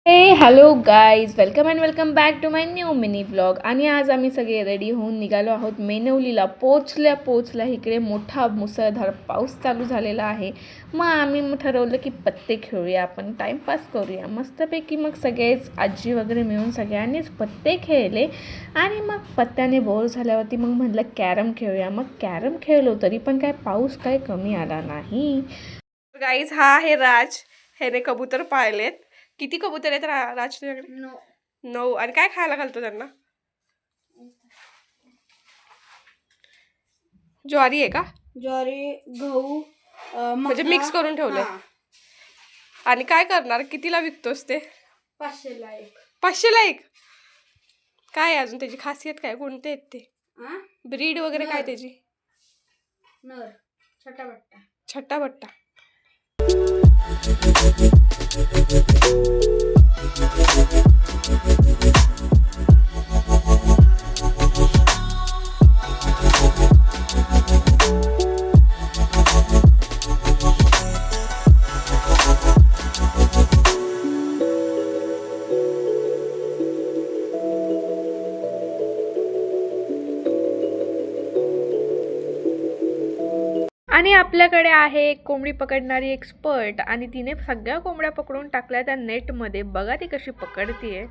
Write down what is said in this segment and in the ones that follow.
हे hello guys, welcome and welcome back to my new mini vlog. आणि आज आम्ही सगळे रेडी होऊन निघालो आहोत मेनवलीला. पोचल्या इकडे मोठा मुसळधार पाऊस चालू झालेला आहे. मग आम्ही ठरवलं की पत्ते खेळूया, आपण टाईमपास करूया मस्तपैकी. मग सगळेच आजी वगैरे मिळून सगळ्यांनीच पत्ते खेळले. आणि मग पत्त्याने बोर झाल्यावरती मग म्हटलं कॅरम खेळूया. मग कॅरम खेळलो तरी पण काय पाऊस काय कमी आला नाही. गाईज, हा आहे राज. ह्याने कबूतर पाळलेत. किती कबूतर आहेत राज तुझ्याकडे? 9. आणि काय खायला घालतो त्यांना? ज्वारी आहे का? ज्वारी, गहू, म्हणजे मका. मिक्स करून ठेवलंय. हा. आणि काय करणार? कितीला विकतोस ते? 500ला एक. 500ला एक? काय अजून त्याची खासियत काय? कोणते आहेत ते? ब्रीड वगैरे काय त्याची? नर, छोटा बट्टा. छट्टा बट्टा. आणि आपल्याकडे आहे एक कोंबडी पकडणारी एक्सपर्ट. आणि तिने सगळ्या कोंबड्या पकडून टाकल्या त्या नेटमध्ये. बघा ती कशी पकडतीये.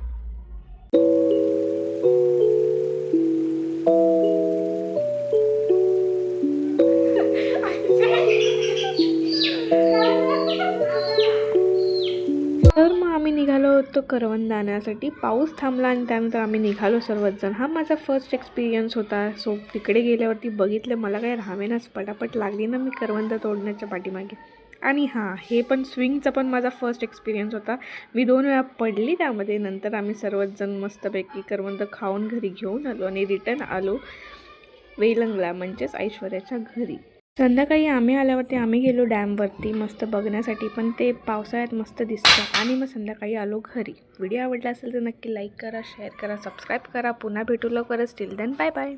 तर मग आम्ही निघालो होतो करवंद आणण्यासाठी. पाऊस थांबला आणि त्यानंतर आम्ही निघालो सर्वजण. हा माझा फर्स्ट एक्सपिरियन्स होता. सो तिकडे गेल्यावरती बघितलं, मला काही राहावेनाच, पटापट लागली ना मी करवंद तोडण्याच्या पाठीमागे. आणि हां, हे पण स्विंगचा पण माझा फर्स्ट एक्सपिरियन्स होता. मी 2 वेळा पडली त्यामध्ये. नंतर आम्ही सर्वजण मस्तपैकी करवंद खाऊन घरी घेऊन आलो आणि रिटर्न आलो वेलंगला, म्हणजेच ऐश्वर्याच्या घरी. संध्याकाळी आम्ही आल्यावरती आम्ही गेलो डॅमवरती मस्त बघण्यासाठी, पण ते पावसाळ्यात मस्त दिसतं. आणि मग संध्याकाळी आलो घरी. व्हिडिओ आवडला असेल तर नक्की लाईक करा, शेअर करा, सबस्क्राईब करा. पुन्हा भेटू लवकरच. Till then bye bye.